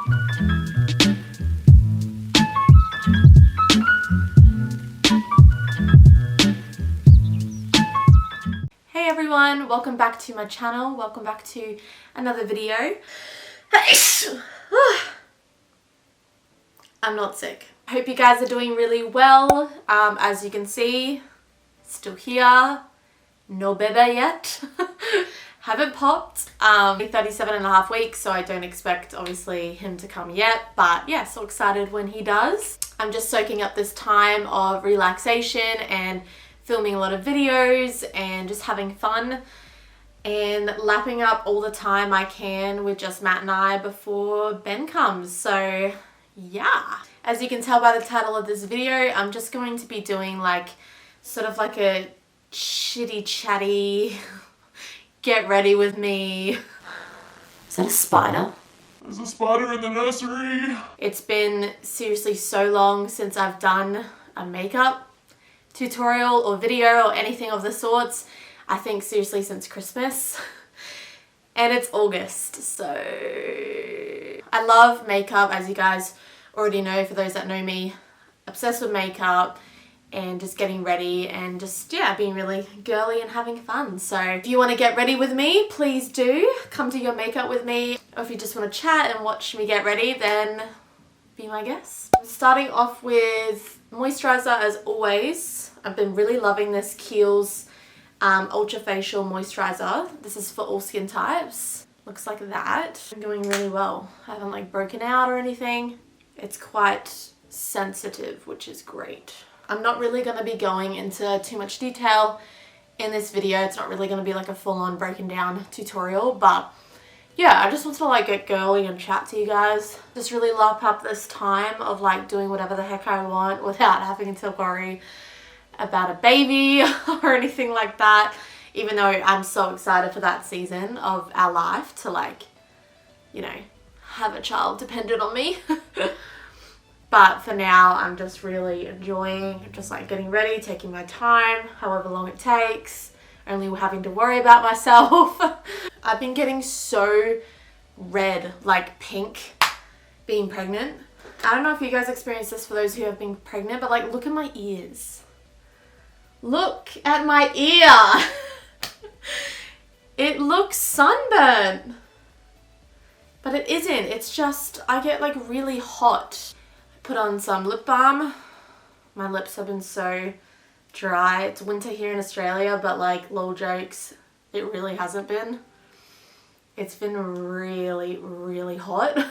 Hey everyone, welcome back to my channel. Welcome back to another video. I'm not sick. I hope you guys are doing really well. As you can see, still here. No baby yet. Haven't popped. 37.5 weeks, so I don't expect obviously him to come yet, but yeah, so excited when he does. I'm just soaking up this time of relaxation and filming a lot of videos and just having fun and lapping up all the time I can with just Matt and I before Ben comes. So yeah, as you can tell by the title of this video, I'm just going to be doing like sort of like a chitty chatty get ready with me. Is that a spider? There's a spider in the nursery. It's been seriously so long since I've done a makeup tutorial or video or anything of the sorts. I think seriously since Christmas. And it's August, so I love makeup, as you guys already know, for those that know me. Obsessed with makeup and just getting ready and just, yeah, being really girly and having fun. So if you want to get ready with me, please do come to your makeup with me. Or if you just want to chat and watch me get ready, then be my guest. I'm starting off with moisturiser as always. I've been really loving this Kiehl's Ultra Facial Moisturiser. This is for all skin types. Looks like that. I'm doing really well. I haven't like broken out or anything. It's quite sensitive, which is great. I'm not really going to be going into too much detail in this video. It's not really going to be like a full-on breaking down tutorial, but yeah, I just want to like get girly and chat to you guys. Just really lap up this time of like doing whatever the heck I want without having to worry about a baby or anything like that, even though I'm so excited for that season of our life to like, you know, have a child dependent on me. But for now, I'm just really enjoying just like getting ready, taking my time, however long it takes, only having to worry about myself. I've been getting so red, like pink, being pregnant. I don't know if you guys experience this for those who have been pregnant, but like look at my ears. Look at my ear. It looks sunburnt, but it isn't. It's just, I get like really hot. Put on some lip balm. My lips have been so dry. It's winter here in Australia, but like lol jokes, it really hasn't been. It's been really, really hot.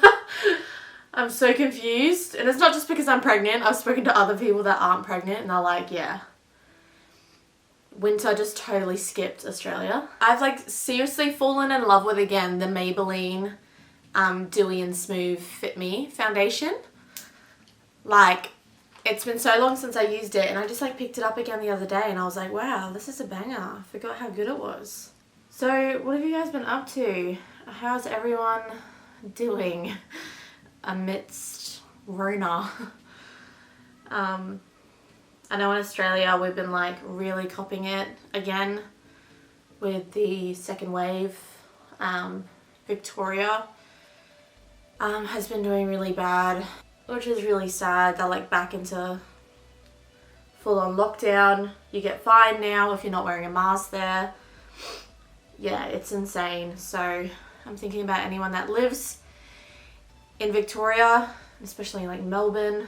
I'm so confused. And it's not just because I'm pregnant. I've spoken to other people that aren't pregnant and they're like, yeah, winter just totally skipped Australia. I've like seriously fallen in love with again the Maybeline Dewy and Smooth Fit Me foundation. Like, it's been so long since I used it and I just like picked it up again the other day and I was like, wow, this is a banger. I forgot how good it was. So what have you guys been up to? How's everyone doing amidst Rona? I know in Australia we've been like really copping it again with the second wave. Victoria has been doing really bad, which is really sad. They're like back into full-on lockdown. You get fined now if you're not wearing a mask there. Yeah, it's insane. So I'm thinking about anyone that lives in Victoria, especially like Melbourne.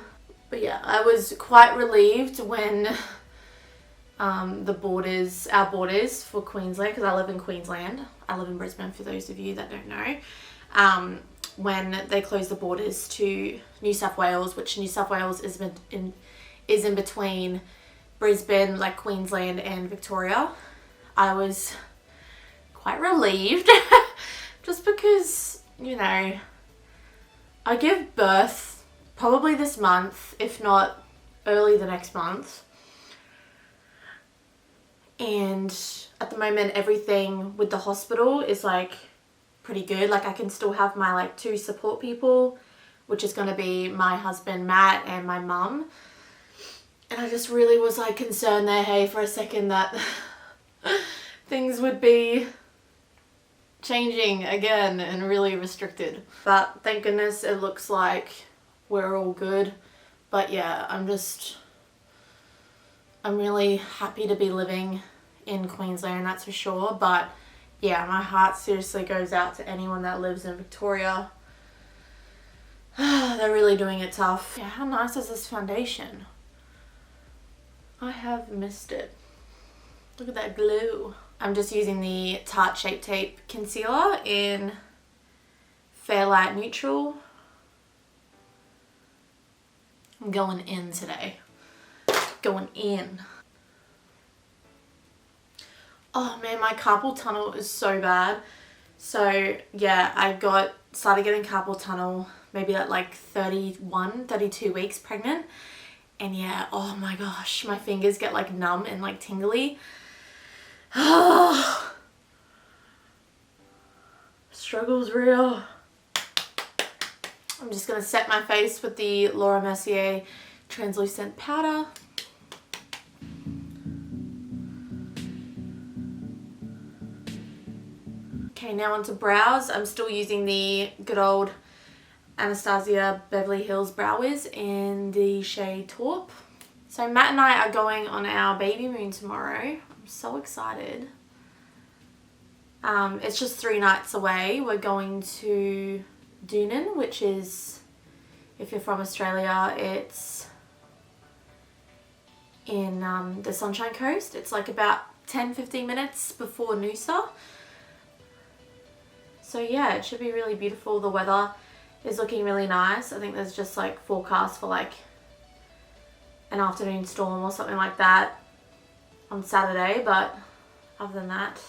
But yeah, I was quite relieved when our borders for Queensland, because I live in Queensland. I live in Brisbane for those of you that don't know. When they closed the borders to New South Wales, which New South Wales is in between Brisbane, like Queensland and Victoria, I was quite relieved. Just because, you know, I give birth probably this month, if not early the next month. And at the moment, everything with the hospital is like pretty good. Like I can still have my like 2 support people, which is going to be my husband Matt and my mum. And I just really was like concerned there, hey, for a second that things would be changing again and really restricted. But thank goodness it looks like we're all good. But yeah, I'm really happy to be living in Queensland, that's for sure. But yeah, my heart seriously goes out to anyone that lives in Victoria. They're really doing it tough. Yeah, how nice is this foundation? I have missed it. Look at that glue. I'm just using the Tarte Shape Tape Concealer in Fair Light Neutral. I'm going in today. Going in. Oh man, my carpal tunnel is so bad. So yeah, I started getting carpal tunnel maybe at like 31, 32 weeks pregnant. And yeah, oh my gosh, my fingers get like numb and like tingly. Struggle's real. I'm just going to set my face with the Laura Mercier translucent powder. Okay, now onto brows. I'm still using the good old Anastasia Beverly Hills Brow Wiz in the shade Taupe. So Matt and I are going on our baby moon tomorrow. I'm so excited. It's just 3 nights away. We're going to Doonan, which is, if you're from Australia, it's in the Sunshine Coast. It's like about 10-15 minutes before Noosa. So yeah, it should be really beautiful. The weather is looking really nice. I think there's just like forecast for like an afternoon storm or something like that on Saturday, but other than that,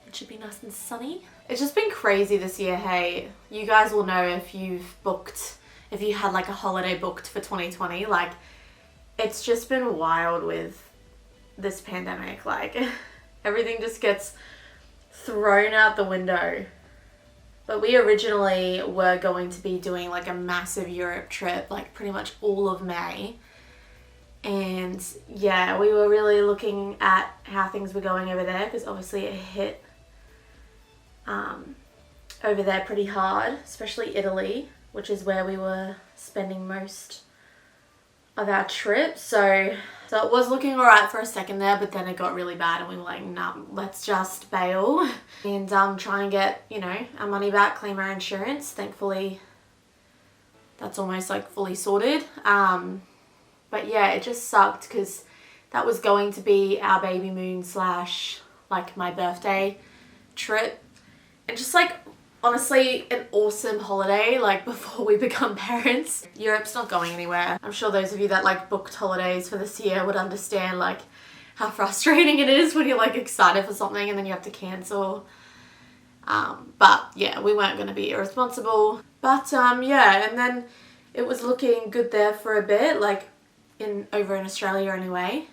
it should be nice and sunny. It's just been crazy this year, hey. You guys will know if you had like a holiday booked for 2020, like it's just been wild with this pandemic. Like everything just gets thrown out the window. But we originally were going to be doing like a massive Europe trip, like pretty much all of May. And yeah, we were really looking at how things were going over there, because obviously it hit over there pretty hard, especially Italy, which is where we were spending most of our trip. So it was looking alright for a second there, but then it got really bad and we were like, nah, let's just bail and try and get, you know, our money back, claim our insurance. Thankfully, that's almost like fully sorted. But yeah, it just sucked because that was going to be our baby moon / like my birthday trip. And just like, honestly, an awesome holiday, like before we become parents. Europe's not going anywhere. I'm sure those of you that like booked holidays for this year would understand like how frustrating it is when you're like excited for something and then you have to cancel. But yeah, we weren't going to be irresponsible. But yeah, and then it was looking good there for a bit, like over in Australia anyway.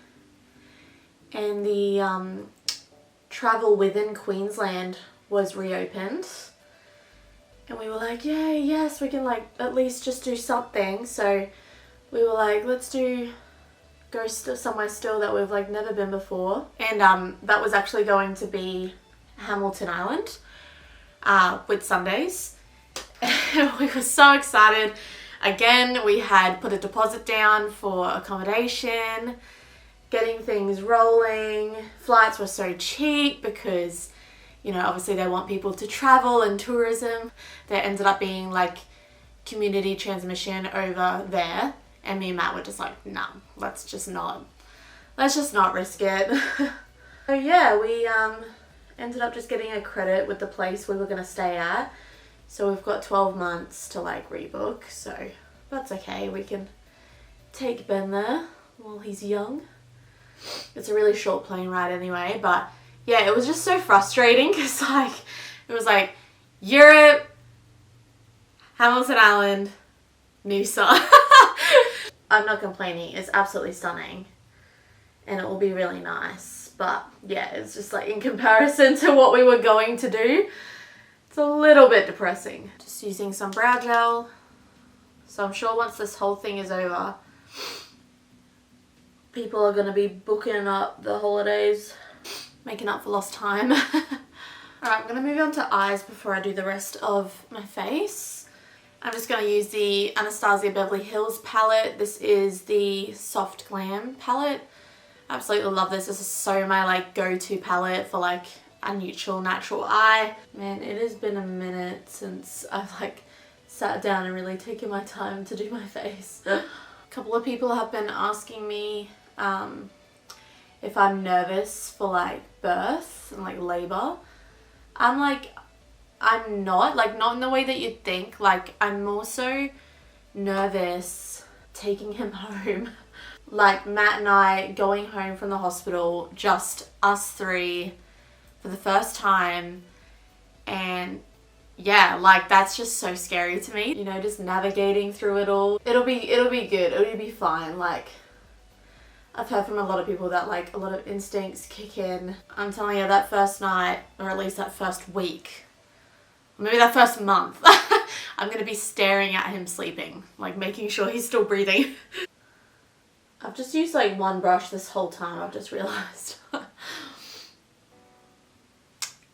And the travel within Queensland was reopened. And we were like, yay, yes, we can like at least just do something. So we were like, let's go somewhere still that we've like never been before. And that was actually going to be Hamilton Island with Sundays. We were so excited. Again, we had put a deposit down for accommodation, getting things rolling. Flights were so cheap because, you know, obviously they want people to travel and tourism. There ended up being like community transmission over there. And me and Matt were just like, nah, let's just not risk it. So yeah, we ended up just getting a credit with the place we were going to stay at. So we've got 12 months to like rebook. So that's okay. We can take Ben there while he's young. It's a really short plane ride anyway, but yeah, it was just so frustrating because like it was like Europe, Hamilton Island, Noosa. I'm not complaining. It's absolutely stunning and it will be really nice. But yeah, it's just like in comparison to what we were going to do, it's a little bit depressing. Just using some brow gel. So I'm sure once this whole thing is over, people are going to be booking up the holidays, making up for lost time. Alright, I'm going to move on to eyes before I do the rest of my face. I'm just going to use the Anastasia Beverly Hills palette. This is the Soft Glam palette. Absolutely love this. This is so my like go-to palette for like a neutral natural eye. Man, it has been a minute since I've like sat down and really taken my time to do my face. A couple of people have been asking me if I'm nervous for like birth and like labor. I'm not in the way that you'd think. Like, I'm more so nervous taking him home. Like, Matt and I going home from the hospital, just us three for the first time. And yeah, like, that's just so scary to me. You know, just navigating through it all. It'll be good. It'll be fine. Like, I've heard from a lot of people that like a lot of instincts kick in. I'm telling you, that first night, or at least that first week, maybe that first month, I'm going to be staring at him sleeping, like making sure he's still breathing. I've just used like one brush this whole time, I've just realised.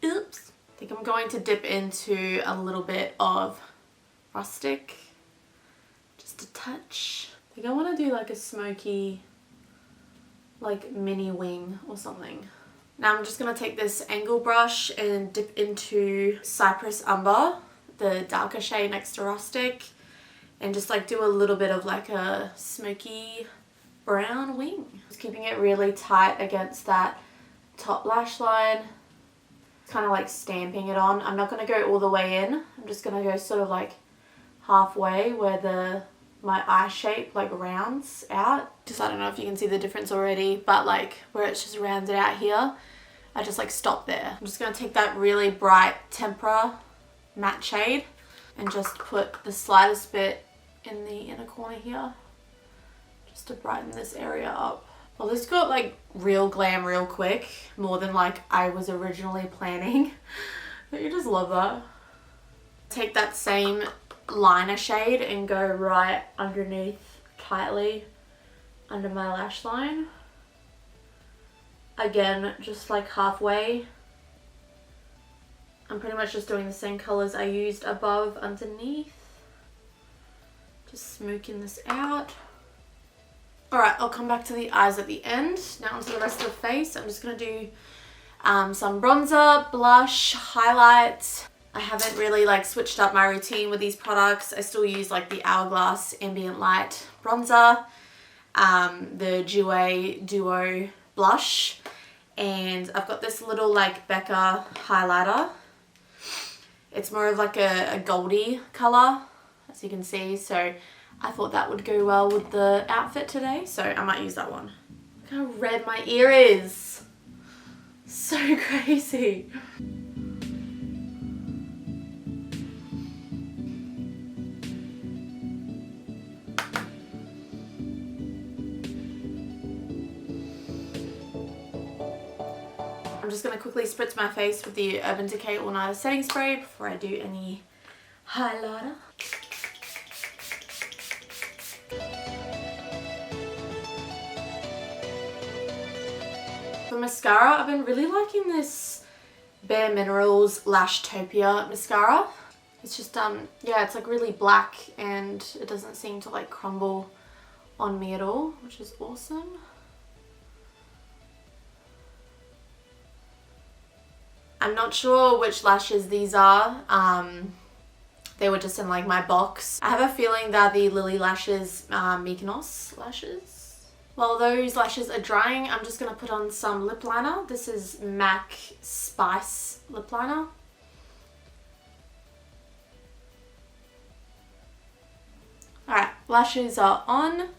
Oops. I think I'm going to dip into a little bit of rustic, just a touch. I think I want to do like a smoky, like mini wing or something. Now I'm just going to take this angle brush and dip into Cypress Umber, the darker shade next to rustic, and just like do a little bit of like a smoky brown wing. Just keeping it really tight against that top lash line, kind of like stamping it on. I'm not going to go all the way in. I'm just going to go sort of like halfway where my eye shape like rounds out. Just, I don't know if you can see the difference already, but like where it's just rounded out here, I just like stop there. I'm just going to take that really bright tempera matte shade and just put the slightest bit in the inner corner here, just to brighten this area up. Well, this got like real glam real quick, more than like I was originally planning. Don't you just love that? Take that same liner shade and go right underneath tightly under my lash line. Again, just like halfway. I'm pretty much just doing the same colors I used above underneath. Just smoking this out. Alright, I'll come back to the eyes at the end. Now onto the rest of the face. I'm just going to do some bronzer, blush, highlights. I haven't really like switched up my routine with these products. I still use like the Hourglass Ambient Light bronzer, the Jouer Duo blush, and I've got this little like Becca highlighter. It's more of like a goldy colour, as you can see, so I thought that would go well with the outfit today, so I might use that one. Look how red my ear is. So crazy. I'm just going to quickly spritz my face with the Urban Decay All Nighter Setting Spray before I do any highlighter. For mascara, I've been really liking this Bare Minerals Lashtopia mascara. It's just, yeah, it's like really black and it doesn't seem to like crumble on me at all, which is awesome. I'm not sure which lashes these are. They were just in like my box. I have a feeling they're the Lilly lashes, Mykonos lashes. While those lashes are drying, I'm just going to put on some lip liner. This is MAC Spice lip liner. Alright, lashes are on.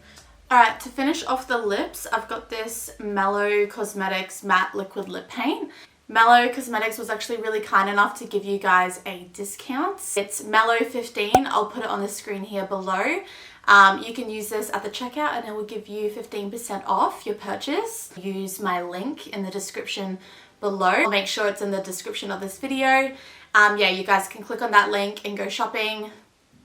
Alright, to finish off the lips, I've got this Mellow Cosmetics Matte Liquid Lip Paint. Mellow Cosmetics was actually really kind enough to give you guys a discount. It's Mellow 15. I'll put it on the screen here below. You can use this at the checkout and it will give you 15% off your purchase. Use my link in the description below. I'll make sure it's in the description of this video. Yeah, you guys can click on that link and go shopping,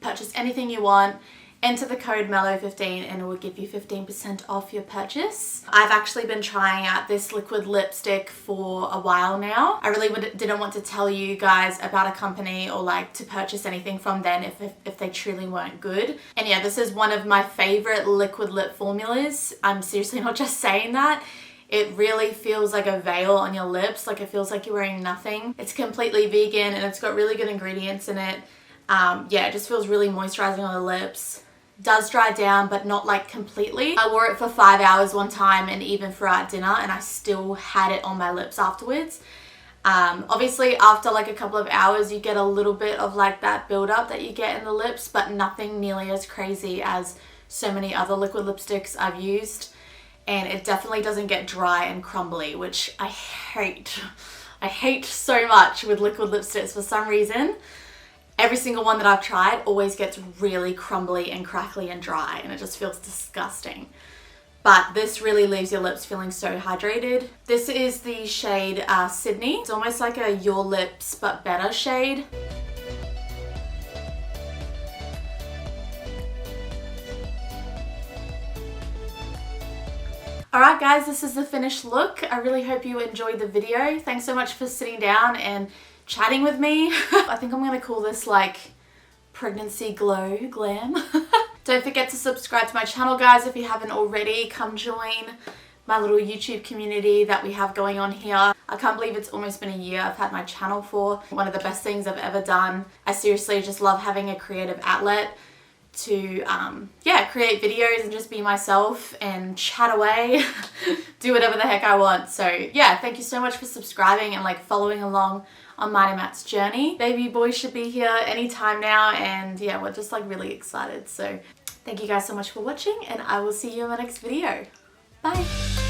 purchase anything you want, enter the code MELLOW15 and it will give you 15% off your purchase. I've actually been trying out this liquid lipstick for a while now. I really didn't want to tell you guys about a company or like to purchase anything from them if they truly weren't good. And yeah, this is one of my favorite liquid lip formulas. I'm seriously not just saying that. It really feels like a veil on your lips, like it feels like you're wearing nothing. It's completely vegan and it's got really good ingredients in it. Yeah, it just feels really moisturizing on the lips. Does dry down, but not like completely. I wore it for 5 hours one time and even throughout dinner, and I still had it on my lips afterwards. Obviously after like a couple of hours you get a little bit of like that buildup that you get in the lips, but nothing nearly as crazy as so many other liquid lipsticks I've used. And it definitely doesn't get dry and crumbly, which I hate. I hate so much with liquid lipsticks for some reason. Every single one that I've tried always gets really crumbly and crackly and dry, and it just feels disgusting. But this really leaves your lips feeling so hydrated. This is the shade Sydney. It's almost like a Your Lips but better shade. Alright guys, this is the finished look. I really hope you enjoyed the video. Thanks so much for sitting down and chatting with me. I think I'm going to call this like pregnancy glow glam. Don't forget to subscribe to my channel guys if you haven't already. Come join my little YouTube community that we have going on here. I can't believe it's almost been a year I've had my channel for. One of the best things I've ever done. I seriously just love having a creative outlet to yeah, create videos and just be myself and chat away, do whatever the heck I want. So yeah, thank you so much for subscribing and like following along on mine and Matt's journey. Baby boy should be here anytime now, and yeah, we're just like really excited. So thank you guys so much for watching, and I will see you in my next video. Bye.